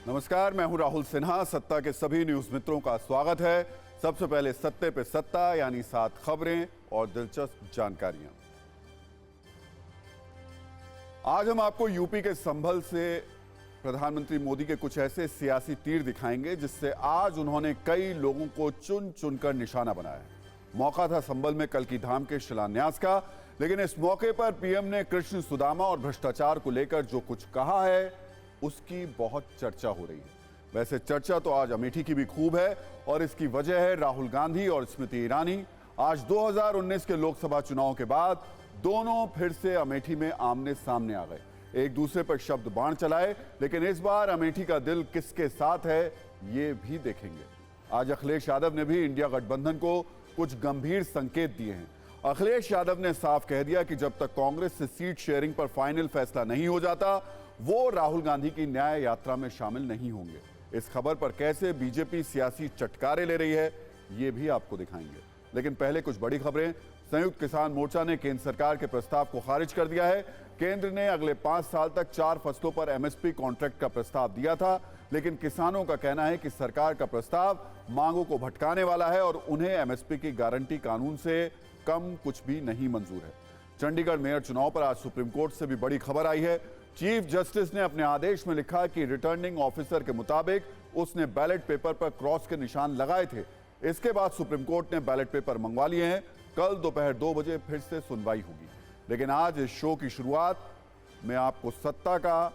नमस्कार, मैं हूं राहुल सिन्हा। सत्ता के सभी न्यूज मित्रों का स्वागत है। सबसे पहले सत्ते पे सत्ता यानी 7 खबरें और दिलचस्प जानकारियां। आज हम आपको यूपी के संभल से प्रधानमंत्री मोदी के कुछ ऐसे सियासी तीर दिखाएंगे जिससे आज उन्होंने कई लोगों को चुन चुनकर निशाना बनाया। मौका था संभल में कल की धाम के शिलान्यास का, लेकिन इस मौके पर पीएम ने कृष्ण सुदामा और भ्रष्टाचार को लेकर जो कुछ कहा है उसकी बहुत चर्चा हो रही है। वैसे चर्चा तो आज अमेठी की भी खूब है और इसकी वजह है राहुल गांधी और स्मृति ईरानी। आज 2019 के लोकसभा चुनाव के बाद दोनों फिर से अमेठी में आमने सामने आ गए, एक दूसरे पर शब्द बाण चलाए, लेकिन इस बार अमेठी का दिल किसके साथ है ये भी देखेंगे। आज अखिलेश यादव ने भी इंडिया गठबंधन को कुछ गंभीर संकेत दिए हैं। अखिलेश यादव ने साफ कह दिया कि जब तक कांग्रेस से सीट शेयरिंग पर फाइनल फैसला नहीं हो जाता वो राहुल गांधी की न्याय यात्रा में शामिल नहीं होंगे। इस खबर पर कैसे बीजेपी सियासी चटकारे ले रही है ये भी आपको दिखाएंगे, लेकिन पहले कुछ बड़ी खबरें। संयुक्त किसान मोर्चा ने केंद्र सरकार के प्रस्ताव को खारिज कर दिया है। केंद्र ने अगले 5 साल तक 4 फसलों पर एमएसपी कॉन्ट्रैक्ट का प्रस्ताव दिया था, लेकिन किसानों का कहना है कि सरकार का प्रस्ताव मांगों को भटकाने वाला है और उन्हें एमएसपी की गारंटी कानून से कम कुछ भी नहीं मंजूर है। चंडीगढ़ मेयर चुनाव पर आज सुप्रीम कोर्ट से भी बड़ी खबर आई है। चीफ जस्टिस ने अपने आदेश में लिखा कि रिटर्निंग ऑफिसर के मुताबिक उसने बैलेट पेपर पर क्रॉस के निशान लगाए थे। इसके बाद सुप्रीम कोर्ट ने बैलेट पेपर मंगवा लिए हैं। कल दोपहर 2 बजे फिर से सुनवाई होगी, लेकिन आज इस शो की शुरुआत में आपको सत्ता का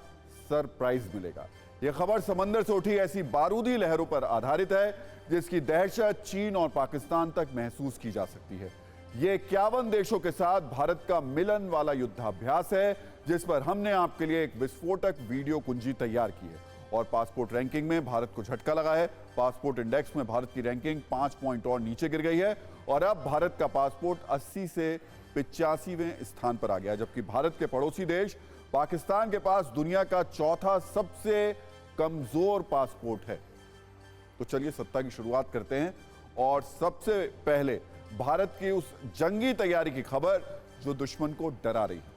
सरप्राइज मिलेगा। यह खबर समंदर से उठी ऐसी बारूदी लहरों पर आधारित है जिसकी दहशत चीन और पाकिस्तान तक महसूस की जा सकती है। ये 51 देशों के साथ भारत का मिलन वाला युद्धाभ्यास है जिस पर हमने आपके लिए एक विस्फोटक वीडियो कुंजी तैयार की है और पासपोर्ट रैंकिंग में भारत को झटका लगा है। पासपोर्ट इंडेक्स में भारत की रैंकिंग 5 पॉइंट और नीचे गिर गई है और अब भारत का पासपोर्ट 80 से 85वें स्थान पर आ गया, जबकि भारत के पड़ोसी देश पाकिस्तान के पास दुनिया का चौथा सबसे कमजोर पासपोर्ट है। तो चलिए सत्ता की शुरुआत करते हैं और सबसे पहले भारत की उस जंगी तैयारी की खबर जो दुश्मन को डरा रही है।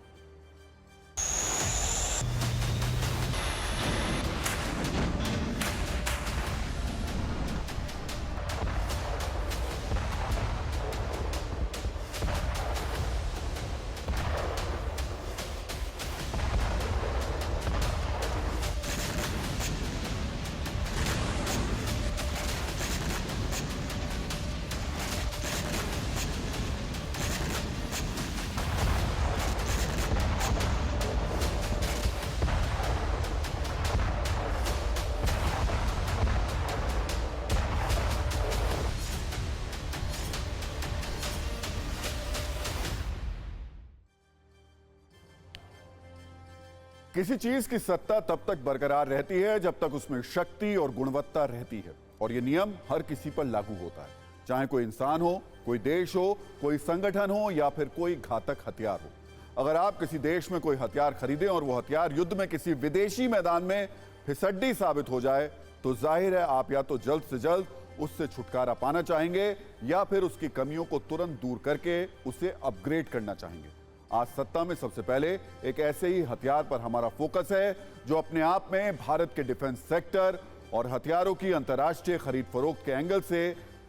किसी चीज की सत्ता तब तक बरकरार रहती है जब तक उसमें शक्ति और गुणवत्ता रहती है, और यह नियम हर किसी पर लागू होता है, चाहे कोई इंसान हो, कोई देश हो, कोई संगठन हो या फिर कोई घातक हथियार हो। अगर आप किसी देश में कोई हथियार खरीदें और वो हथियार युद्ध में किसी विदेशी मैदान में फिसड्डी साबित हो जाए तो जाहिर है आप या तो जल्द से जल्द उससे छुटकारा पाना चाहेंगे या फिर उसकी कमियों को तुरंत दूर करके उसे अपग्रेड करना चाहेंगे। आज सत्ता में सबसे पहले एक ऐसे ही हथियार पर हमारा फोकस है जो अपने आप में भारत के डिफेंस सेक्टर और हथियारों की अंतर्राष्ट्रीय खरीद फरोख्त के एंगल से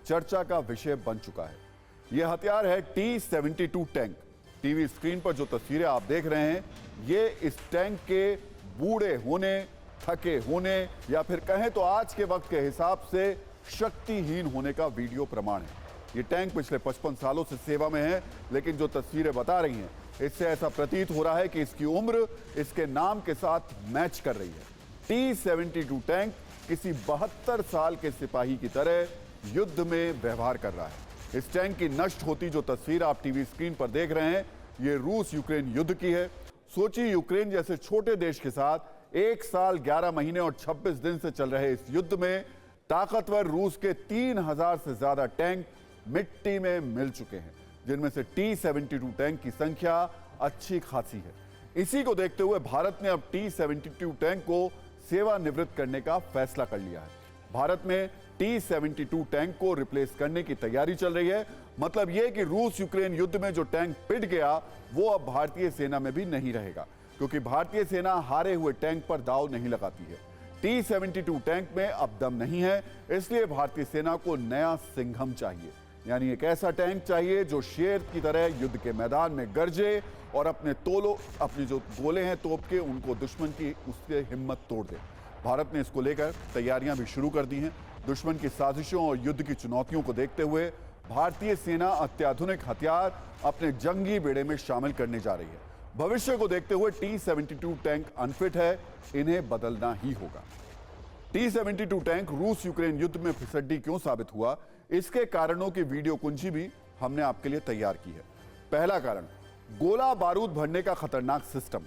चर्चा का विषय बन चुका है। यह हथियार है T-72 टैंक। टीवी स्क्रीन पर जो तस्वीरें आप देख रहे हैं ये इस टैंक के बूढ़े होने, थके होने या फिर कहें तो आज के वक्त के हिसाब से शक्तिहीन होने का वीडियो प्रमाण है। ये टैंक पिछले 55 सालों से सेवा में है, लेकिन जो तस्वीरें बता रही हैं इससे ऐसा प्रतीत हो रहा है कि इसकी उम्र इसके नाम के साथ मैच कर रही है। T-72 टैंक किसी 72 साल के सिपाही की तरह युद्ध में व्यवहार कर रहा है। इस टैंक की नष्ट होती जो तस्वीर आप टीवी स्क्रीन पर देख रहे हैं ये रूस यूक्रेन युद्ध की है। सोचिए यूक्रेन जैसे छोटे देश के साथ 1 साल 11 महीने और 26 दिन से चल रहे इस युद्ध में ताकतवर रूस के 3000 से ज्यादा टैंक मिट्टी में मिल चुके हैं, जिनमें से T-72 टैंक की संख्या अच्छी खासी है। इसी को देखते हुए भारत ने अब T-72 टैंक को सेवानिवृत्त करने का फैसला कर लिया है। भारत में T-72 टैंक को रिप्लेस करने की तैयारी चल रही है। मतलब यह कि रूस यूक्रेन युद्ध में जो टैंक पिट गया वो अब भारतीय सेना में भी नहीं रहेगा, क्योंकि भारतीय सेना हारे हुए टैंक पर दांव नहीं लगाती है। T-72 टैंक में अब दम नहीं है, इसलिए भारतीय सेना को नया सिंघम चाहिए, यानी एक ऐसा टैंक चाहिए जो शेर की तरह युद्ध के मैदान में गरजे और अपनी जो गोले हैं तोप के उनको दुश्मन की उसकी हिम्मत तोड़ दे। भारत ने इसको लेकर तैयारियां भी शुरू कर दी हैं। दुश्मन की साजिशों और युद्ध की चुनौतियों को देखते हुए भारतीय सेना अत्याधुनिक हथियार अपने जंगी बेड़े में शामिल करने जा रही है। भविष्य को देखते हुए T-72 टैंक अनफिट है, इन्हें बदलना ही होगा। T-72 टैंक रूस यूक्रेन युद्ध में फिसड्डी क्यों साबित हुआ, इसके कारणों की वीडियो कुंजी भी हमने आपके लिए तैयार की है। पहला कारण, गोला बारूद भरने का खतरनाक सिस्टम।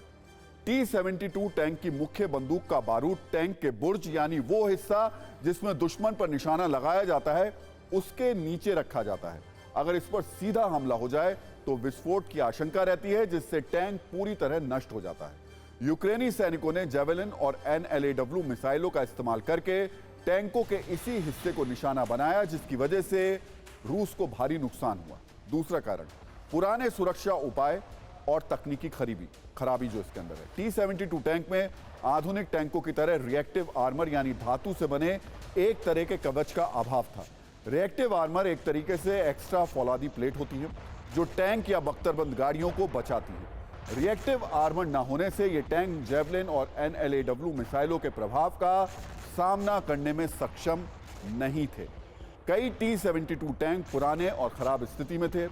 T-72 टैंक की मुख्य बंदूक का बारूद टैंक के बुर्ज यानी वो हिस्सा जिसमें दुश्मन पर निशाना लगाया जाता है उसके नीचे रखा जाता है। अगर इस पर सीधा हमला हो जाए तो विस्फोट की आशंका रहती है, जिससे टैंक पूरी तरह नष्ट हो जाता है। यूक्रेनी सैनिकों ने जेवेलिन और NLAW मिसाइलों का इस्तेमाल करके टैंकों के इसी हिस्से को निशाना बनाया, जिसकी वजह से रूस को भारी नुकसान हुआ। दूसरा कारण, पुराने सुरक्षा उपाय और तकनीकी खराबी जो इसके अंदर है। T-72 टैंक में आधुनिक टैंकों की तरह रिएक्टिव आर्मर यानी धातु से बने एक तरह के कवच का अभाव था। रिएक्टिव आर्मर एक तरीके से एक्स्ट्रा फौलादी प्लेट होती है जो टैंक या बख्तरबंद गाड़ियों को बचाती है। रिएक्टिव आर्मर न होने से ये टैंक जेवलिन और NLAW मिसाइलों के प्रभाव का सामना करने में सक्षम नहीं थे। कई T-72 टैंक पुराने और खराब स्थिति में थे।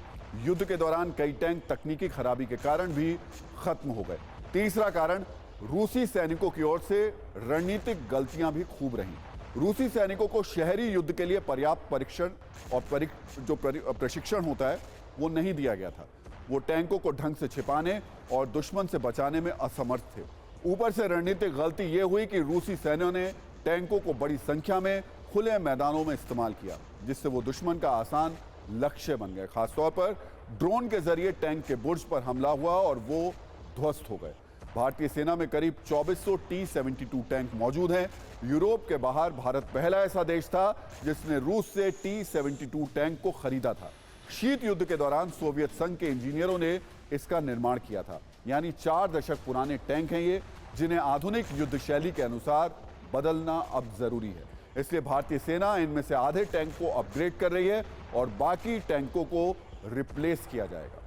युद्ध के दौरान कई टैंक तकनीकी खराबी के कारण भी खत्म हो गए। तीसरा कारण, रूसी सैनिकों की ओर से रणनीतिक गलतियां भी खूब रहीं। रूसी सैनिकों को शहरी युद्ध के लिए पर्याप्त परीक्षण और प्रशिक्षण होता है वो नहीं दिया गया था। वो टैंकों को ढंग से छिपाने और दुश्मन से बचाने में असमर्थ थे। ऊपर से रणनीतिक गलती ये हुई कि रूसी सैन्यों ने टैंकों को बड़ी संख्या में खुले मैदानों में इस्तेमाल किया, जिससे वो दुश्मन का आसान लक्ष्य बन गए। खासतौर पर ड्रोन के जरिए टैंक के बुर्ज पर हमला हुआ और वो ध्वस्त हो गए। भारतीय सेना में करीब 2400 T-72 टैंक मौजूद हैं। यूरोप के बाहर भारत पहला ऐसा देश था जिसने रूस से T-72 टैंक को खरीदा था। शीत युद्ध के दौरान सोवियत संघ के इंजीनियरों ने इसका निर्माण किया था। यानी 4 दशक पुराने टैंक हैं ये, जिन्हें आधुनिक युद्ध शैली के अनुसार बदलना अब जरूरी है। इसलिए भारतीय सेना इनमें से आधे टैंक को अपग्रेड कर रही है और बाकी टैंकों को रिप्लेस किया जाएगा।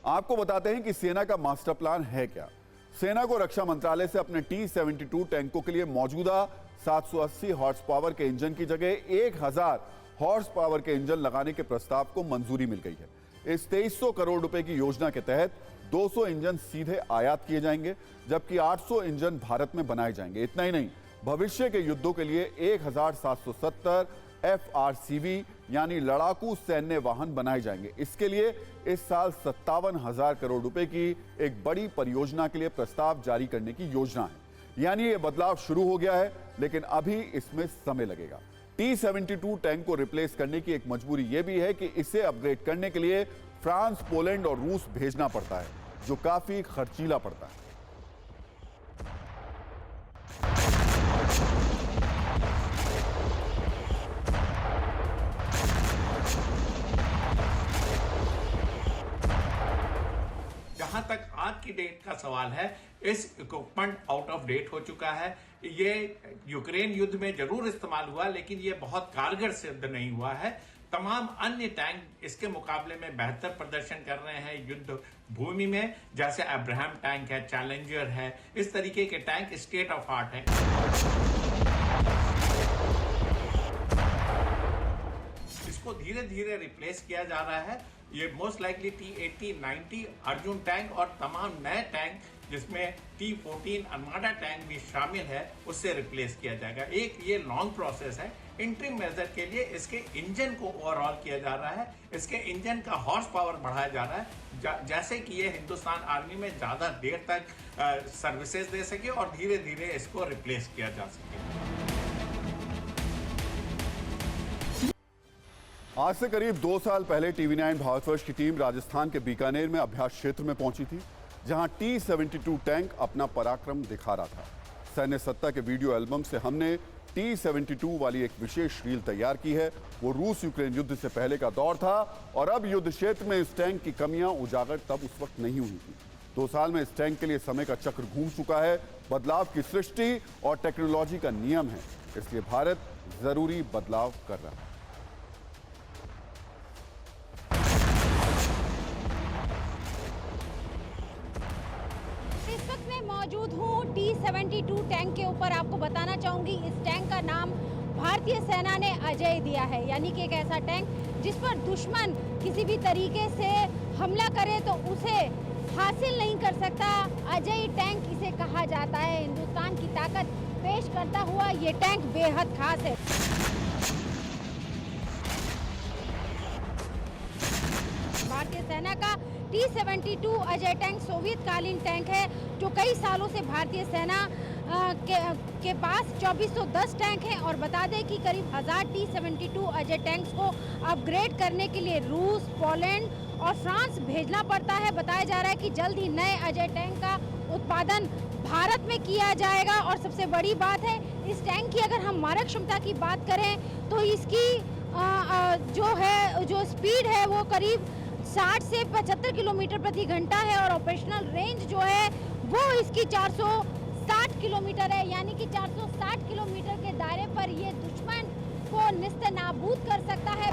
आपको बताते हैं कि सेना का मास्टर प्लान है क्या। सेना को रक्षा मंत्रालय से अपने T-72 टैंकों के लिए मौजूदा 780 हॉर्स पावर के इंजन की जगह 1000 हॉर्स पावर के इंजन लगाने के प्रस्ताव को मंजूरी मिल गई है। इस 2300 करोड़ रुपए की योजना के तहत 200 इंजन सीधे आयात किए जाएंगे, जबकि 800 इंजन भारत में बनाए जाएंगे। इतना ही नहीं, भविष्य के युद्धों के लिए 1770 FRCV यानी लड़ाकू सैन्य वाहन बनाए जाएंगे। इसके लिए इस साल 57,000 करोड़ रुपए की एक बड़ी परियोजना के लिए प्रस्ताव जारी करने की योजना है। यानी ये बदलाव शुरू हो गया है, लेकिन अभी इसमें समय लगेगा। T-72 टैंक को रिप्लेस करने की एक मजबूरी यह भी है कि इसे अपग्रेड करने के लिए फ्रांस, पोलैंड और रूस भेजना पड़ता है, जो काफी खर्चीला पड़ता है। जहां तक आज की डेट का सवाल है, इस इक्विपमेंट आउट ऑफ डेट हो चुका है। ये यूक्रेन युद्ध में जरूर इस्तेमाल हुआ, लेकिन ये बहुत कारगर सिद्ध नहीं हुआ है। तमाम अन्य टैंक इसके मुकाबले में बेहतर प्रदर्शन कर रहे हैं युद्ध भूमि में, जैसे अब्राहम टैंक है, चैलेंजर है। इस तरीके के टैंक स्टेट ऑफ आर्ट हैं। इसको धीरे धीरे रिप्लेस किया जा रहा है। ये most likely T-80, 90 Arjun tank और तमाम नए टैंक जिसमें T-14 आर्माडा टैंक भी शामिल है, उससे रिप्लेस किया जाएगा। एक ये लॉन्ग प्रोसेस है। इंटरिम मेजर के लिए इसके इंजन को ओवरऑल किया जा रहा है, इसके इंजन का हॉर्स पावर बढ़ाया जा रहा है, जैसे कि ये हिंदुस्तान आर्मी में ज्यादा देर तक सर्विसेज दे सके और धीरे धीरे इसको रिप्लेस किया जा सके। आज से करीब 2 साल पहले TV9 भारतवर्ष की टीम राजस्थान के बीकानेर में अभ्यास क्षेत्र में पहुंची थी, जहां T-72 टैंक अपना पराक्रम दिखा रहा था। सैन्य सत्ता के वीडियो एल्बम से हमने T-72 वाली एक विशेष रील तैयार की है। वो रूस यूक्रेन युद्ध से पहले का दौर था और अब युद्ध क्षेत्र में इस टैंक की कमियां उजागर तब उस वक्त नहीं हुई थी। 2 साल में इस टैंक के लिए समय का चक्र घूम चुका है। बदलाव की सृष्टि और टेक्नोलॉजी का नियम है, इसलिए भारत जरूरी बदलाव कर रहा है। इस वक्त मैं मौजूद हूँ T-72 टैंक के ऊपर। आपको बताना चाहूंगी इस टैंक का नाम भारतीय सेना ने अजय दिया है, यानी कि एक ऐसा टैंक जिस पर दुश्मन किसी भी तरीके से हमला करे तो उसे हासिल नहीं कर सकता। अजय टैंक इसे कहा जाता है। हिंदुस्तान की ताकत पेश करता हुआ ये टैंक बेहद खास है। भारतीय सेना का T-72 अजय टैंक सोवियत कालीन टैंक है, जो कई सालों से भारतीय सेना के पास 2410 टैंक हैं। और बता दें कि करीब 1000 T-72 अजय टैंक्स को अपग्रेड करने के लिए रूस, पोलैंड और फ्रांस भेजना पड़ता है। बताया जा रहा है कि जल्द ही नए अजय टैंक का उत्पादन भारत में किया जाएगा। और सबसे बड़ी बात है, इस टैंक की अगर हम मारक क्षमता की बात करें तो इसकी जो स्पीड है वो करीब 60 से 75 किलोमीटर प्रति घंटा है। और ऑपरेशनल रेंज जो है वो इसकी 460 किलोमीटर है, यानी कि 460 किलोमीटर के दायरे पर ये दुश्मन को निस्ते-नाबूद कर सकता है।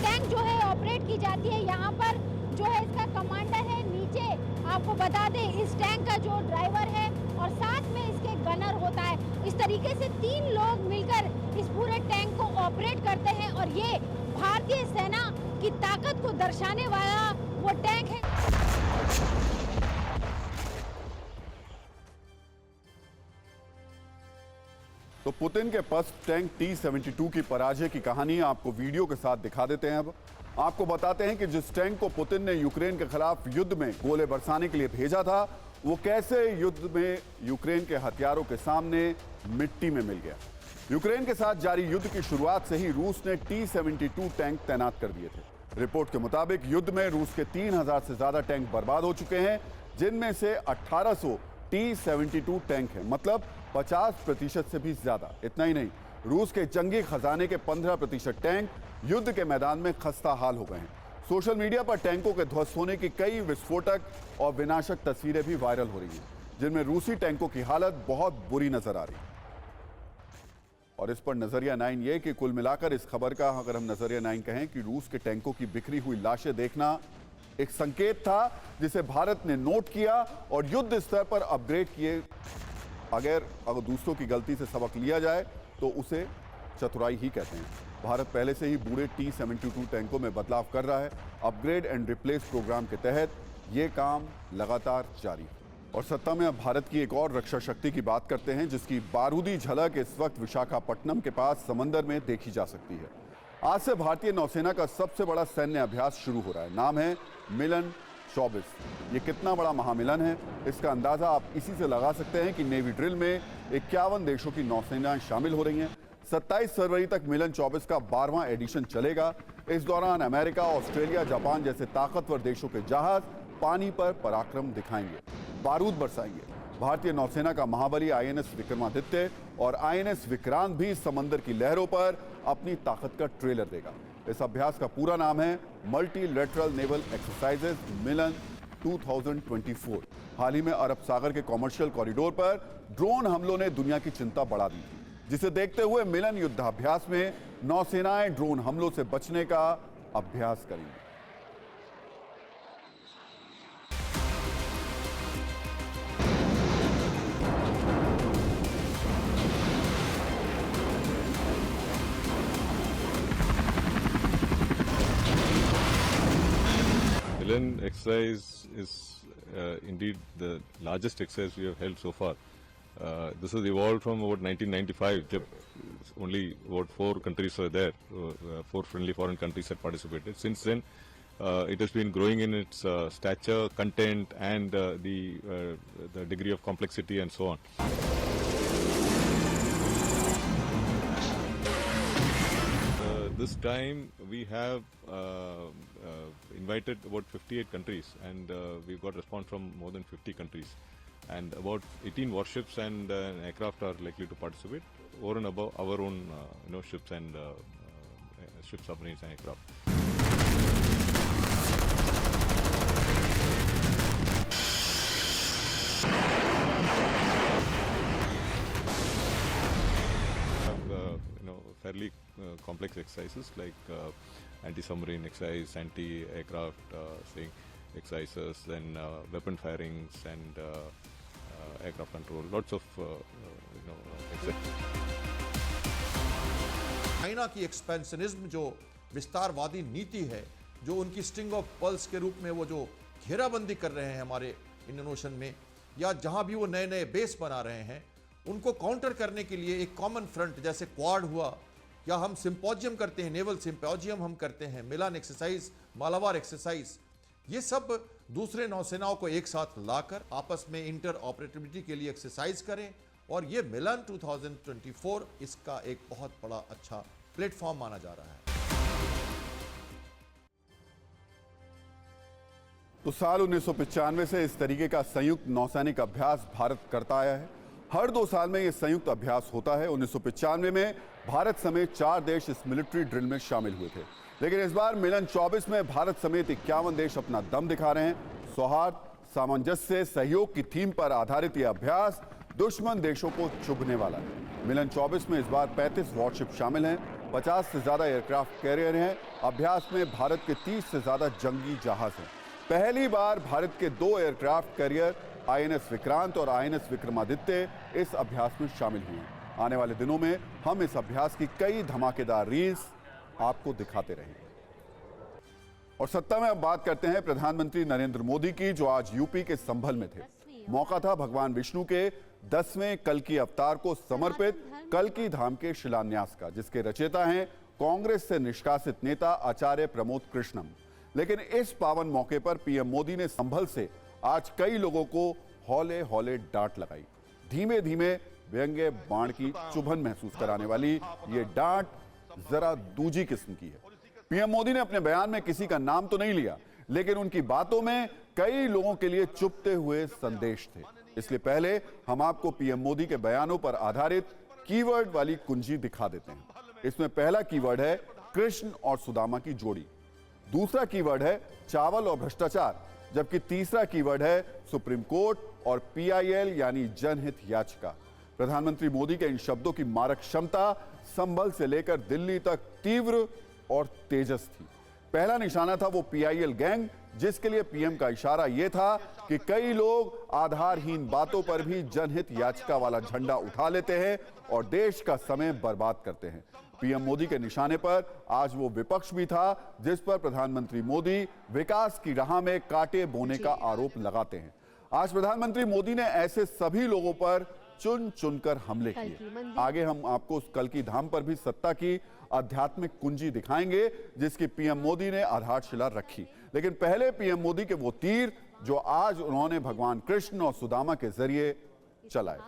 टैंक जो है ऑपरेट की जाती है, यहाँ पर जो है इसका कमांडर है। नीचे आपको बता दें इस टैंक का जो ड्राइवर है और साथ में इसके गनर होता है। इस तरीके से 3 लोग मिलकर इस पूरे टैंक को ऑपरेट करते हैं और ये भारतीय सेना की ताकत को दर्शाने वाला वो टैंक है। तो पुतिन के पास टैंक T-72 की पराजय की कहानी आपको वीडियो के साथ दिखा देते हैं। अब आपको बताते हैं कि जिस टैंक को पुतिन ने यूक्रेन के खिलाफ युद्ध में गोले बरसाने के लिए भेजा था, वो कैसे युद्ध में यूक्रेन के हथियारों के सामने मिट्टी में मिल गया। यूक्रेन के साथ जारी युद्ध की शुरुआत से ही रूस ने T-72 टैंक तैनात कर दिए थे। रिपोर्ट के मुताबिक युद्ध में रूस के 3000 से ज्यादा टैंक बर्बाद हो चुके हैं, जिनमें से 1800 T-72 टैंक हैं, मतलब 50% से भी ज्यादा। इतना ही नहीं, रूस के जंगी खजाने के 15% टैंक युद्ध के मैदान में खस्ता हाल हो गए हैं। सोशल मीडिया पर टैंकों के ध्वस्त होने की कई विस्फोटक और विनाशक तस्वीरें भी वायरल हो रही हैं, जिनमें रूसी टैंकों की हालत बहुत बुरी नजर आ रही है। और इस पर नजरिया 9 ये कि कुल मिलाकर इस खबर का अगर हम नजरिया 9 कहें कि रूस के टैंकों की बिखरी हुई लाशें देखना एक संकेत था जिसे भारत ने नोट किया और युद्ध स्तर पर अपग्रेड किए। अगर दूसरों की गलती से सबक लिया जाए तो उसे चतुराई ही कहते हैं। भारत पहले से ही बूढ़े T-72 टैंकों में बदलाव कर रहा है। अपग्रेड एंड रिप्लेस प्रोग्राम के तहत ये काम लगातार जारी है। और सत्ता में अब भारत की एक और रक्षा शक्ति की बात करते हैं, जिसकी बारूदी झलक इस वक्त विशाखापट्टनम के पास समंदर में देखी जा सकती है। आज से भारतीय नौसेना का सबसे बड़ा सैन्य अभ्यास शुरू हो रहा है। नाम है मिलन 24। ये कितना बड़ा महामिलन है, इसका अंदाजा आप इसी से लगा सकते हैं कि नेवी ड्रिल में 51 देशों की नौसेनाएं शामिल हो रही हैं। 27 फरवरी तक मिलन 24 का 12वां एडिशन चलेगा। इस दौरान अमेरिका, ऑस्ट्रेलिया, जापान जैसे ताकतवर देशों के जहाज पानी पर पराक्रम दिखाएंगे, बारूद बरसाएंगे। भारतीय नौसेना का महाबली INS विक्रमादित्य और INS विक्रांत भी समंदर की लहरों पर अपनी ताकत का ट्रेलर देगा। इस अभ्यास का पूरा नाम है मल्टीलेटरल नेवल एक्सरसाइजेज मिलन 2024। हाल ही में अरब सागर के कॉमर्शियल कॉरिडोर पर ड्रोन हमलों ने दुनिया की चिंता बढ़ा दी थी, जिसे देखते हुए मिलन युद्धाभ्यास में नौसेनाएं ड्रोन हमलों से बचने का अभ्यास करेंगी। Milan exercise is indeed the largest exercise we have held so far. This has evolved from about 1995. Only about 4 countries were there, 4 friendly foreign countries had participated. Since then, it has been growing in its stature, content, and the degree of complexity and so on. This time we have invited about 58 countries, and we've got response from more than 50 countries, and about 18 warships and aircraft are likely to participate over and above our own ships and ships, submarines and aircraft. fairly complex exercises like anti-submarine exercise, anti-aircraft exercises, then weapon firings and aircraft control. Lots of exercises. China की expansionism जो विस्तारवादी नीति है, जो उनकी string of pearls के रूप में वो जो घेराबंदी कर रहे हैं हमारे इंडियन ओशन में, या जहां भी वो नए नए बेस बना रहे हैं, उनको काउंटर करने के लिए एक कॉमन फ्रंट जैसे क्वाड हुआ, या हम सिंपोजियम करते हैं, नेवल सिंपोजियम हम करते हैं, मिलान एक्सरसाइज, मालाबार एक्सरसाइज, ये सब दूसरे नौसेनाओं को एक साथ लाकर आपस में इंटर ऑपरेटिविटी के लिए एक्सरसाइज करें, और ये मिलान 2024 इसका एक बहुत बड़ा अच्छा प्लेटफॉर्म माना जा रहा है। तो साल 1995 से इस तरीके का संयुक्त नौसैनिक अभ्यास भारत करता आया है। हर 2 साल में यह संयुक्त अभ्यास होता है। 1995 में भारत समेत 4 देश इस मिलिट्री ड्रिल में शामिल हुए थे, लेकिन इस बार मिलन 24 में भारत समेत 51 देश अपना दम दिखा रहे हैं। सौहार्द, सामंजस्य, सहयोग की थीम पर आधारित यह अभ्यास दुश्मन देशों को चुभने वाला है। मिलन 24 में इस बार 35 वॉरशिप शामिल हैं, 50 से ज्यादा एयरक्राफ्ट कैरियर हैं। अभ्यास में भारत के 30 से ज्यादा जंगी जहाज हैं। पहली बार भारत के 2 एयरक्राफ्ट कैरियर आईएनएस विक्रांत और आईएनएस विक्रमादित्य इस अभ्यास में शामिल हुए हैं। आने वाले दिनों में हम इस अभ्यास की कई धमाकेदार रील्स आपको दिखाते रहेंगे। और सत्ता में अब बात करते हैं प्रधानमंत्री नरेंद्र मोदी की, जो आज यूपी के संभल में थे। मौका था भगवान विष्णु के 10वें कल्कि अवतार को समर्पित कल्कि धाम के शिलान्यास का, जिसके रचयिता हैं कांग्रेस से निष्कासित नेता आचार्य प्रमोद कृष्णम। लेकिन इस पावन मौके पर पीएम मोदी ने संभल से आज कई लोगों को हौले हौले डांट लगाई। धीमे धीमे व्यंग्य बाण की चुभन महसूस कराने वाली ये डांट जरा दूजी किस्म की है। पीएम मोदी ने अपने बयान में किसी का नाम तो नहीं लिया, लेकिन उनकी बातों में कई लोगों के लिए चुभते हुए संदेश थे। इसलिए पहले हम आपको पीएम मोदी के बयानों पर आधारित कीवर्ड वाली कुंजी दिखा देते हैं। इसमें पहला कीवर्ड है कृष्ण और सुदामा की जोड़ी, दूसरा कीवर्ड है चावल और भ्रष्टाचार, जबकि तीसरा कीवर्ड है सुप्रीम कोर्ट और पीआईएल यानी जनहित याचिका। प्रधानमंत्री मोदी के इन शब्दों की मारक क्षमता संभल से लेकर दिल्ली तक तीव्र और तेजस थी। पहला निशाना था वो पीआईएल गैंग, जिसके लिए पीएम का इशारा यह था कि कई लोग आधारहीन बातों पर भी जनहित याचिका वाला झंडा उठा लेते हैं और देश का समय बर्बाद करते हैं। पीएम मोदी के निशाने पर आज वो विपक्ष भी था, जिस पर प्रधानमंत्री मोदी विकास की राह में कांटे बोने का आरोप लगाते हैं। आज प्रधानमंत्री मोदी ने ऐसे सभी लोगों पर चुन चुनकर हमले किए। आगे हम आपको उस कल्कि धाम पर भी सत्ता की आध्यात्मिक कुंजी दिखाएंगे, जिसकी पीएम मोदी ने आधारशिला रखी। लेकिन पहले पीएम मोदी के वो तीर जो आज उन्होंने भगवान कृष्ण और सुदामा के जरिए चलाए।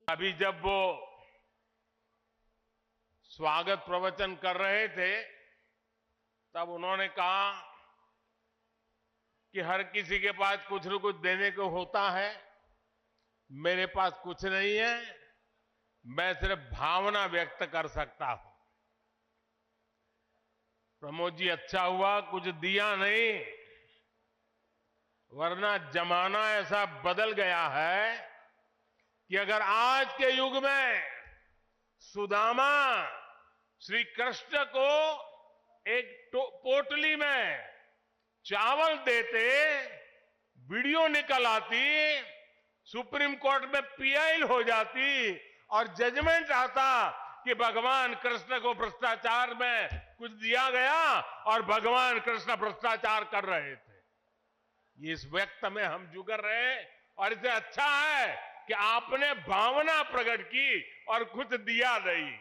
अभी जब वो स्वागत प्रवचन कर रहे थे, तब उन्होंने कहा कि हर किसी के पास कुछ न कुछ देने को होता है, मेरे पास कुछ नहीं है, मैं सिर्फ भावना व्यक्त कर सकता हूं। प्रमोद जी, अच्छा हुआ कुछ दिया नहीं, वरना जमाना ऐसा बदल गया है कि अगर आज के युग में सुदामा श्री कृष्ण को एक पोटली में चावल देते, वीडियो निकल आती, सुप्रीम कोर्ट में पीआईएल हो जाती और जजमेंट आता कि भगवान कृष्ण को भ्रष्टाचार में कुछ दिया गया और भगवान कृष्ण भ्रष्टाचार कर रहे थे। इस व्यक्त में हम जुगर रहे और इसे अच्छा है कि आपने भावना प्रकट की और कुछ दिया नहीं।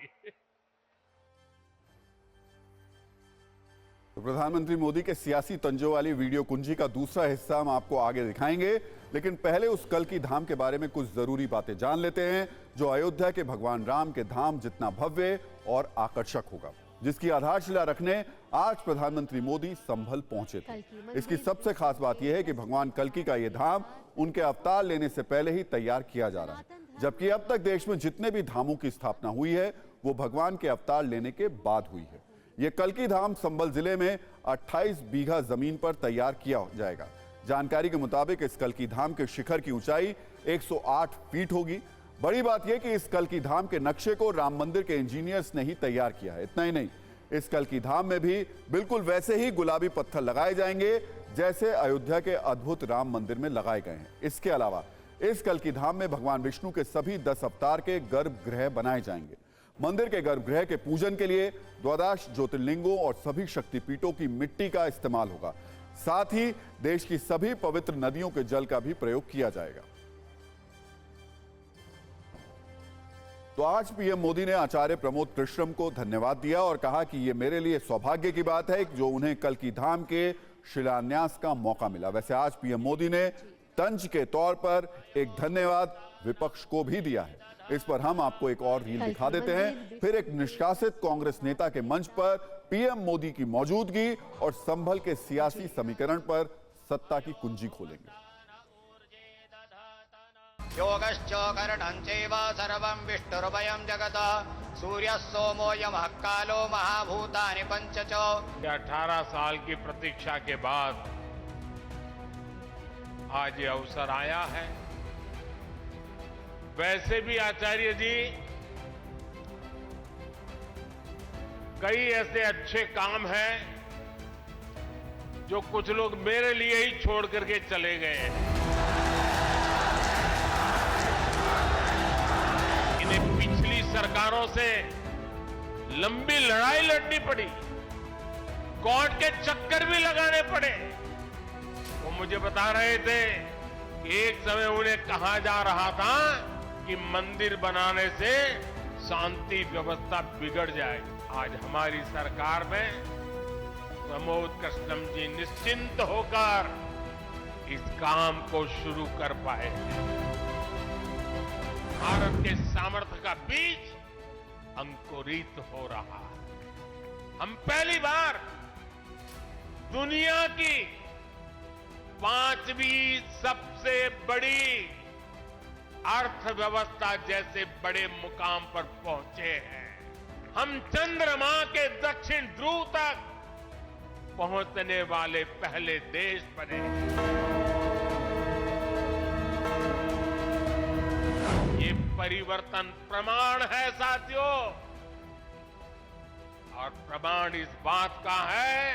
तो प्रधानमंत्री मोदी के सियासी तंजों वाली वीडियो कुंजी का दूसरा हिस्सा हम आपको आगे दिखाएंगे, लेकिन पहले उस कल्कि धाम के बारे में कुछ जरूरी बातें जान लेते हैं, जो अयोध्या के भगवान राम के धाम जितना भव्य और आकर्षक होगा, जिसकी आधारशिला रखने आज प्रधानमंत्री मोदी संभल पहुंचे थे। इसकी सबसे खास बात यह है कि भगवान कल्कि का यह धाम उनके अवतार लेने से पहले ही तैयार किया जा रहा है, जबकि अब तक देश में जितने भी धामों की स्थापना हुई है वो भगवान के अवतार लेने के बाद हुई है। ये कल्कि धाम संभल जिले में 28 बीघा जमीन पर तैयार किया जाएगा। जानकारी के मुताबिक इस कल्कि धाम के शिखर की ऊंचाई 108 फीट होगी। बड़ी बात यह कि इस कल्कि धाम के नक्शे को राम मंदिर के इंजीनियर्स ने ही तैयार किया है। इतना ही नहीं, इस कल्कि धाम में भी बिल्कुल वैसे ही गुलाबी पत्थर लगाए जाएंगे जैसे अयोध्या के अद्भुत राम मंदिर में लगाए गए हैं। इसके अलावा इस कल्कि धाम में भगवान विष्णु के सभी 10 अवतार के गर्भगृह बनाए जाएंगे। मंदिर के गर्भगृह के पूजन के लिए द्वादश ज्योतिर्लिंगों और सभी शक्तिपीठों की मिट्टी का इस्तेमाल होगा। साथ ही देश की सभी पवित्र नदियों के जल का भी प्रयोग किया जाएगा। तो आज पीएम मोदी ने आचार्य प्रमोद कृष्णम को धन्यवाद दिया और कहा कि यह मेरे लिए सौभाग्य की बात है जो उन्हें कल्कि धाम के शिलान्यास का मौका मिला। वैसे आज पीएम मोदी ने तंज के तौर पर एक धन्यवाद विपक्ष को भी दिया है। इस पर हम आपको एक और रील दिखा देते हैं। फिर एक निष्कासित कांग्रेस नेता के मंच पर पीएम मोदी की मौजूदगी और संभल के सियासी समीकरण पर सत्ता की कुंजी खोलेंगे। योगश्चोकरणं चैव सर्वं विष्णुर्वयं जगतः सूर्यः सोमो यमः कालो महाभूतानि पंच च। 18 साल की प्रतीक्षा के बाद आज ये अवसर आया है। वैसे भी आचार्य जी कई ऐसे अच्छे काम हैं जो कुछ लोग मेरे लिए ही छोड़ करके चले गए हैं। इन्हें पिछली सरकारों से लंबी लड़ाई लड़नी पड़ी, कोर्ट के चक्कर भी लगाने पड़े। वो मुझे बता रहे थे कि एक समय उन्हें कहा जा रहा था कि मंदिर बनाने से शांति व्यवस्था बिगड़ जाएगी। आज हमारी सरकार में प्रमोद कृष्णम जी निश्चिंत होकर इस काम को शुरू कर पाए हैं। भारत के सामर्थ्य का बीज अंकुरित हो रहा है। हम पहली बार दुनिया की 5वीं सबसे बड़ी अर्थव्यवस्था जैसे बड़े मुकाम पर पहुंचे हैं। हम चंद्रमा के दक्षिण ध्रुव तक पहुंचने वाले पहले देश बने। ये परिवर्तन प्रमाण है साथियों, और प्रमाण इस बात का है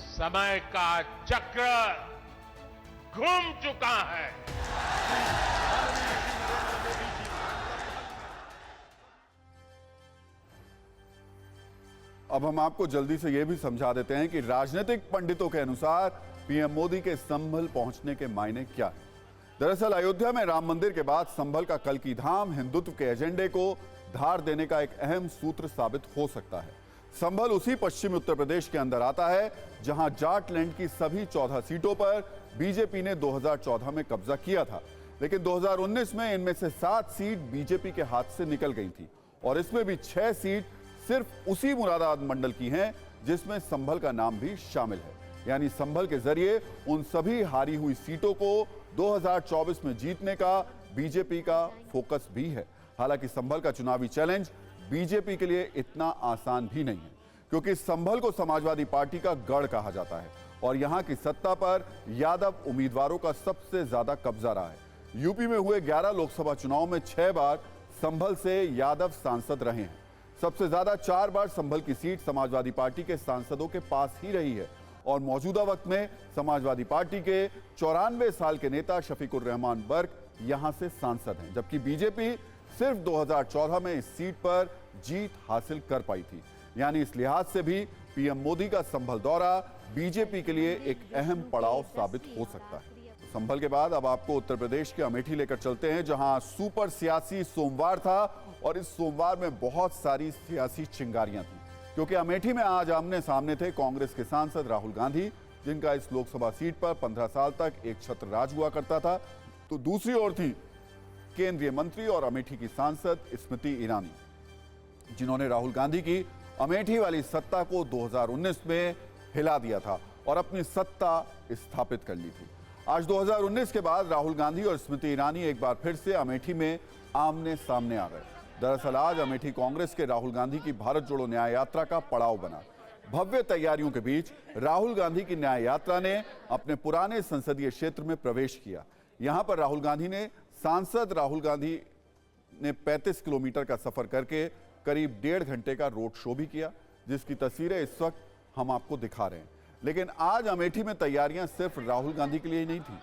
समय का चक्र घूम चुका है। अब हम आपको जल्दी से यह भी समझा देते हैं कि राजनीतिक पंडितों के अनुसार पीएम मोदी के संभल पहुंचने के मायने क्या है। दरअसल अयोध्या में राम मंदिर के बाद संभल का कल्कि धाम हिंदुत्व के एजेंडे को धार देने का एक अहम सूत्र साबित हो सकता है। संभल उसी पश्चिमी उत्तर प्रदेश के अंदर आता है जहां जाटलैंड की सभी 14 सीटों पर बीजेपी ने 2014 में कब्जा किया था, लेकिन 2019 में इनमें से 7 सीट बीजेपी के हाथ से निकल गई थी और इसमें भी 6 सीट सिर्फ उसी मुरादाबाद मंडल की हैं जिसमें संभल का नाम भी शामिल है। यानी संभल के जरिए उन सभी हारी हुई सीटों को 2024 में जीतने का बीजेपी का फोकस भी है। हालांकि संभल का चुनावी चैलेंज बीजेपी के लिए इतना आसान भी नहीं है, क्योंकि संभल को समाजवादी पार्टी का गढ़ कहा जाता है और यहां की सत्ता पर यादव उम्मीदवारों का सबसे ज्यादा कब्जा रहा है। यूपी में हुए 11 लोकसभा चुनाव में 6 बार संभल से यादव सांसद रहे हैं। सबसे ज्यादा 4 बार संभल की सीट समाजवादी पार्टी के सांसदों के पास ही रही है और मौजूदा वक्त में समाजवादी पार्टी के 94 साल के नेता शफीकुर रहमान बर्क यहां से सांसद हैं, जबकि बीजेपी सिर्फ 2014 में इस सीट पर जीत हासिल कर पाई थी। यानी इस लिहाज से भी पीएम मोदी का संभल दौरा बीजेपी के लिए एक अहम पड़ाव साबित हो सकता है। संभल के बाद अब आपको उत्तर प्रदेश के अमेठी लेकर चलते हैं, जहां सुपर सियासी सोमवार था और इस सोमवार में बहुत सारी सियासी चिंगारियां थी, क्योंकि अमेठी में आज आमने सामने थे कांग्रेस के सांसद राहुल गांधी, जिनका इस लोकसभा सीट पर 15 साल तक एक छत्र राज हुआ करता था, तो दूसरी ओर थी केंद्रीय मंत्री और अमेठी की सांसद स्मृति ईरानी, जिन्होंने राहुल गांधी की अमेठी वाली सत्ता को 2019 में हिला दिया था और अपनी सत्ता स्थापित कर ली थी। आज 2019 के बाद राहुल गांधी और स्मृति ईरानी एक बार फिर से अमेठी में आमने सामने आ गए। दरअसल आज अमेठी कांग्रेस के राहुल गांधी की भारत जोड़ो न्याय यात्रा का पड़ाव बना। भव्य तैयारियों के बीच राहुल गांधी की न्याय यात्रा ने अपने पुराने संसदीय क्षेत्र में प्रवेश किया। यहां पर राहुल गांधी ने सांसद राहुल गांधी ने 35 किलोमीटर का सफर करके करीब 1.5 घंटे का रोड शो भी किया, जिसकी तस्वीरें इस वक्त हम आपको दिखा रहे हैं। लेकिन आज अमेठी में तैयारियां सिर्फ राहुल गांधी के लिए ही नहीं थी।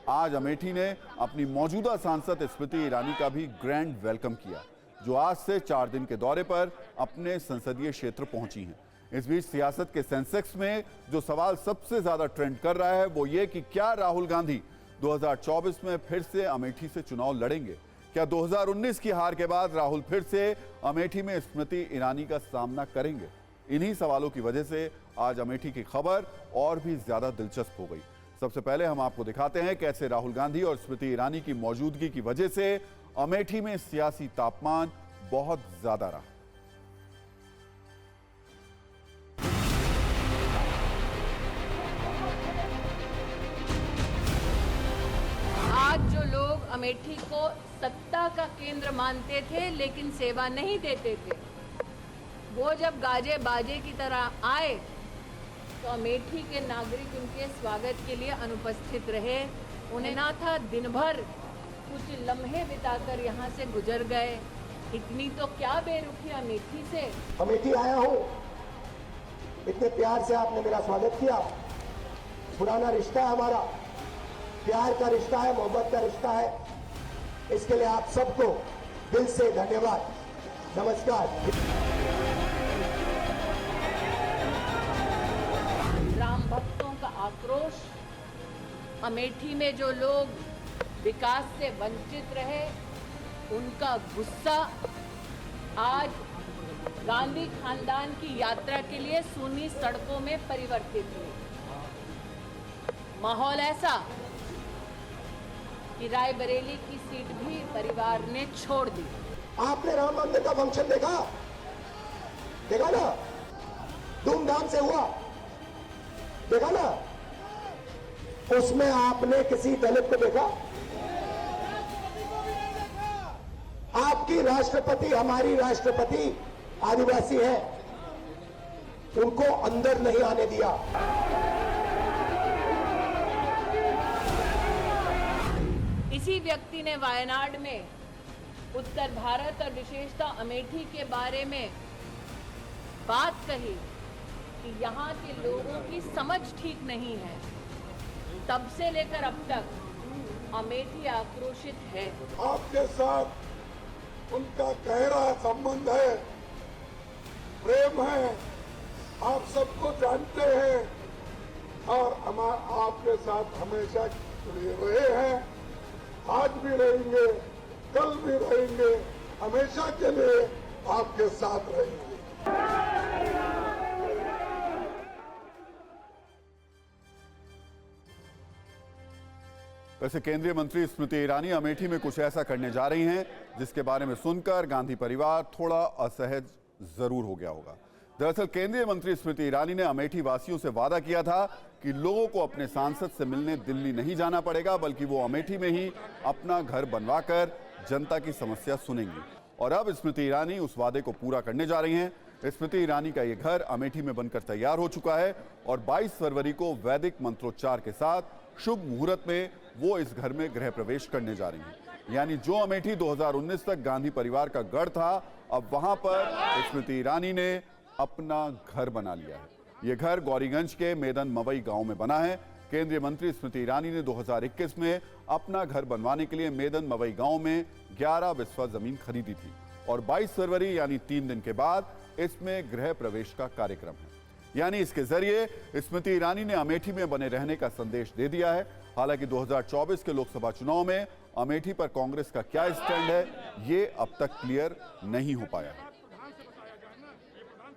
आज अमेठी ने अपनी मौजूदा सांसद स्मृति ईरानी का भी ग्रैंड वेलकम किया, जो आज से 4 दिन के दौरे पर अपने संसदीय क्षेत्र पहुंची हैं। इस बीच सियासत के सेंसेक्स में जो सवाल सबसे ज्यादा ट्रेंड कर रहा है वो ये कि क्या राहुल गांधी 2024 में फिर से अमेठी से चुनाव लड़ेंगे? क्या 2019 की हार के बाद राहुल फिर से अमेठी में स्मृति ईरानी का सामना करेंगे? इन्हीं सवालों की वजह से आज अमेठी की खबर और भी ज्यादा दिलचस्प हो गई। सबसे पहले हम आपको दिखाते हैं कैसे राहुल गांधी और स्मृति ईरानी की मौजूदगी की वजह से अमेठी में सियासी तापमान बहुत ज्यादा रहा। आज जो लोग अमेठी को सत्ता का केंद्र मानते थे लेकिन सेवा नहीं देते थे, वो जब गाजे बाजे की तरह आए तो अमेठी के नागरिक उनके स्वागत के लिए अनुपस्थित रहे। उन्हें ना था, दिन भर कुछ लम्हे बिताकर यहाँ से गुजर गए। इतनी तो क्या बेरुखी अमेठी से। अमेठी आया हूँ, इतने प्यार से आपने मेरा स्वागत किया। पुराना रिश्ता है हमारा, प्यार का रिश्ता है, मोहब्बत का रिश्ता है। इसके लिए आप सबको दिल से धन्यवाद। नमस्कार। राम भक्तों का आक्रोश, अमेठी में जो लोग विकास से वंचित रहे उनका गुस्सा आज गांधी खानदान की यात्रा के लिए सूनी सड़कों में परिवर्तित हुआ। माहौल ऐसा कि रायबरेली की सीट भी परिवार ने छोड़ दी। आपने राम मंदिर का फंक्शन देखा ना, धूमधाम से हुआ, देखा ना। उसमें आपने किसी दलित को देखा? आपकी राष्ट्रपति, हमारी राष्ट्रपति आदिवासी है, उनको अंदर नहीं आने दिया। इसी व्यक्ति ने वायनाड में उत्तर भारत और विशेषतः अमेठी के बारे में बात कही कि यहाँ के लोगों की समझ ठीक नहीं है। तब से लेकर अब तक अमेठी आक्रोशित है। आपके साथ उनका गहरा संबंध है, प्रेम है, आप सबको जानते हैं और हम आपके साथ हमेशा रहे हैं, आज भी रहेंगे, कल भी रहेंगे, हमेशा के लिए आपके साथ रहेंगे। वैसे केंद्रीय मंत्री स्मृति ईरानी अमेठी में कुछ ऐसा करने जा रही हैं जिसके बारे में सुनकर गांधी परिवार थोड़ा असहज जरूर हो गया होगा। दरअसल केंद्रीय मंत्री स्मृति ईरानी ने अमेठी वासियों से वादा किया था कि लोगों को अपने सांसद से मिलने दिल्ली नहीं जाना पड़ेगा, बल्कि वो अमेठी में ही अपना घर बनवाकर जनता की समस्या सुनेंगी। और अब स्मृति ईरानी उस वादे को पूरा करने जा रही हैं। स्मृति ईरानी का ये घर अमेठी में बनकर तैयार हो चुका है और 22 फरवरी को वैदिक मंत्रोच्चार के साथ शुभ मुहूर्त में वो इस घर में गृह प्रवेश करने जा रही हैं। यानी जो अमेठी 2019 तक गांधी परिवार का गढ़ था, अब वहां पर स्मृति ईरानी ने अपना घर बना लिया है। ये घर गौरीगंज के मेदन मवई गांव में बना है। केंद्रीय मंत्री स्मृति ईरानी ने 2021 में अपना घर बनवाने के लिए मेदन मवई गांव में 11 बिस्वा जमीन खरीदी थी और 22 फरवरी यानी 3 दिन के बाद इसमें गृह प्रवेश का कार्यक्रम है। यानी इसके जरिए स्मृति ईरानी ने अमेठी में बने रहने का संदेश दे दिया है। हालांकि 2024 के लोकसभा चुनाव में अमेठी पर कांग्रेस का क्या स्टैंड है, ये अब तक क्लियर नहीं हो पाया है।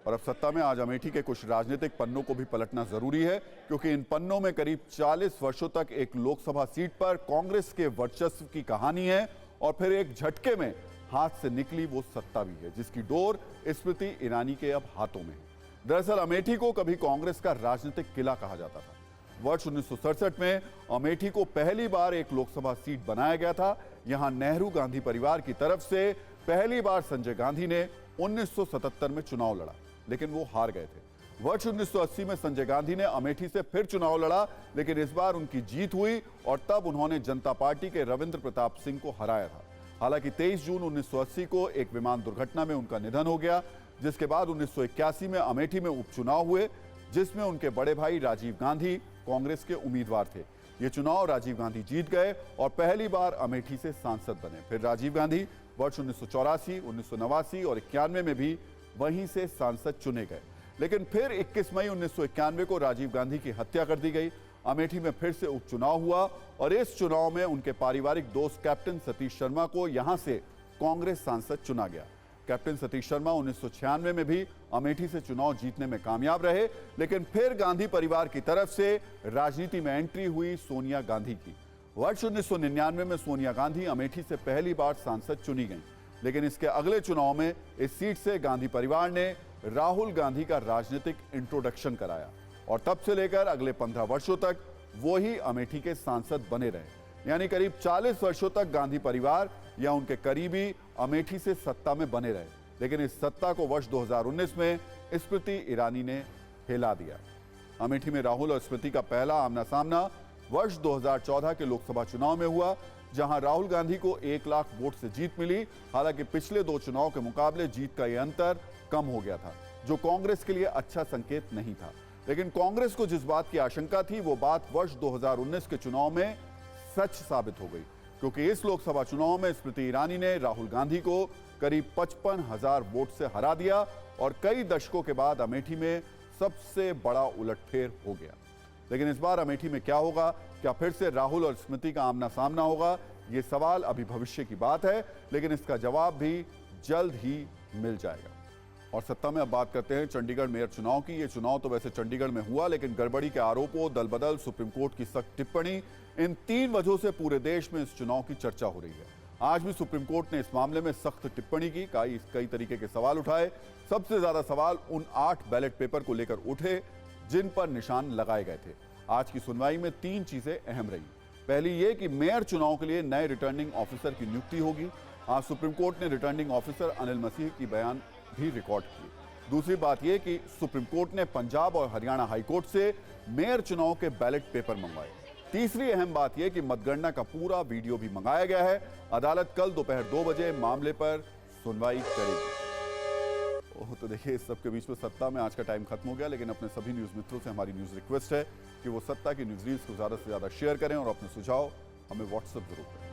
और अब सत्ता में आज अमेठी के कुछ राजनीतिक पन्नों को भी पलटना जरूरी है, क्योंकि इन पन्नों में करीब 40 वर्षों तक एक लोकसभा सीट पर कांग्रेस के वर्चस्व की कहानी है और फिर एक झटके में हाथ से निकली वो सत्ता भी है, जिसकी डोर स्मृति ईरानी के अब हाथों में है। दरअसल अमेठी को कभी कांग्रेस का राजनीतिक किला कहा जाता था। वर्ष 1967 में अमेठी को पहली बार एक लोकसभा सीट बनाया गया था। यहां नेहरू गांधी परिवार की तरफ से पहली बार संजय गांधी ने 1977 में चुनाव लड़ा, लेकिन वो हार गए थे। वर्ष 1980 में संजय गांधी ने अमेठी से फिर चुनाव लड़ा, लेकिन इस बार उनकी जीत हुई और तब उन्होंने जनता पार्टी के रविंद्र प्रताप सिंह को हराया था। हालांकि 23 जून 1980 को एक विमान दुर्घटना में उनका निधन हो गया, जिसके बाद 1981 में अमेठी में उपचुनाव हुए, जिसमें उनके बड़े भाई राजीव गांधी कांग्रेस के उम्मीदवार थे। ये चुनाव राजीव गांधी जीत गए और पहली बार अमेठी से सांसद बने। फिर राजीव गांधी वर्ष 1984, 1989 और 91 में भी वहीं से सांसद चुने गए, लेकिन फिर 21 मई 1991 को राजीव गांधी की हत्या कर दी गई। अमेठी में फिर से उपचुनाव हुआ और इस चुनाव में उनके पारिवारिक दोस्त कैप्टन सतीश शर्मा को यहां से कांग्रेस सांसद चुना गया। कैप्टन सतीश शर्मा 1996 में भी अमेठी से चुनाव जीतने में कामयाब रहे, लेकिन फिर गांधी परिवार की तरफ से राजनीति में एंट्री हुई सोनिया गांधी की। वर्ष 1999 में सोनिया गांधी अमेठी से पहली बार सांसद चुनी गई, लेकिन इसके अगले चुनाव में इस सीट से गांधी परिवार ने राहुल गांधी का राजनीतिक इंट्रोडक्शन कराया और तब से लेकर अगले 15 वर्षों तक वो ही अमेठी के सांसद बने रहे। यानी करीब 40 वर्षों तक गांधी परिवार या उनके करीबी अमेठी से सत्ता में बने रहे, लेकिन इस सत्ता को वर्ष 2019 में स्मृति ईरानी ने हिला दिया। अमेठी में राहुल और स्मृति का पहला आमना सामना वर्ष 2014 के लोकसभा चुनाव में हुआ, जहां राहुल गांधी को 1 लाख वोट से जीत मिली। हालांकि पिछले 2 चुनाव के मुकाबले जीत का यह अंतर कम हो गया था, जो कांग्रेस के लिए अच्छा संकेत नहीं था। लेकिन कांग्रेस को जिस बात की आशंका थी, वो बात वर्ष 2019 के चुनाव में सच साबित हो गई, क्योंकि इस लोकसभा चुनाव में स्मृति ईरानी ने राहुल गांधी को करीब 55,000 वोट से हरा दिया और कई दशकों के बाद अमेठी में सबसे बड़ा उलटफेर हो गया। लेकिन इस बार अमेठी में क्या होगा? क्या फिर से राहुल और स्मृति का आमना सामना होगा? ये सवाल अभी भविष्य की बात है, लेकिन इसका जवाब भी जल्द ही मिल जाएगा। और सत्ता में अब बात करते हैं चंडीगढ़ मेयर चुनाव की। ये चुनाव तो वैसे चंडीगढ़ में हुआ, लेकिन गड़बड़ी के आरोपों, दल बदल, सुप्रीम कोर्ट की सख्त टिप्पणी, इन 3 वजहों से पूरे देश में इस चुनाव की चर्चा हो रही है। आज भी सुप्रीम कोर्ट ने इस मामले में सख्त टिप्पणी की, कई तरीके के सवाल उठाए। सबसे ज्यादा सवाल उन 8 बैलेट पेपर को लेकर उठे जिन पर निशान लगाए गए थे। आज की सुनवाई में 3 चीजें अहम रही। पहली ये कि मेयर चुनाव के लिए नए रिटर्निंग ऑफिसर की नियुक्ति होगी। आज सुप्रीम कोर्ट ने रिटर्निंग ऑफिसर अनिल मसीह की बयान भी रिकॉर्ड किए। दूसरी बात यह कि सुप्रीम कोर्ट ने पंजाब और हरियाणा हाईकोर्ट से मेयर चुनाव के बैलेट पेपर मंगवाए। तीसरी अहम बात यह कि मतगणना का पूरा वीडियो भी मंगाया गया है। अदालत कल दोपहर 2 बजे मामले पर सुनवाई करेगी। तो देखिए, इस सब के बीच में सत्ता में आज का टाइम खत्म हो गया, लेकिन अपने सभी न्यूज मित्रों से हमारी न्यूज रिक्वेस्ट है कि वो सत्ता की न्यूज रील्स को ज्यादा से ज्यादा शेयर करें और अपने सुझाव हमें व्हाट्सएप जरूर करें।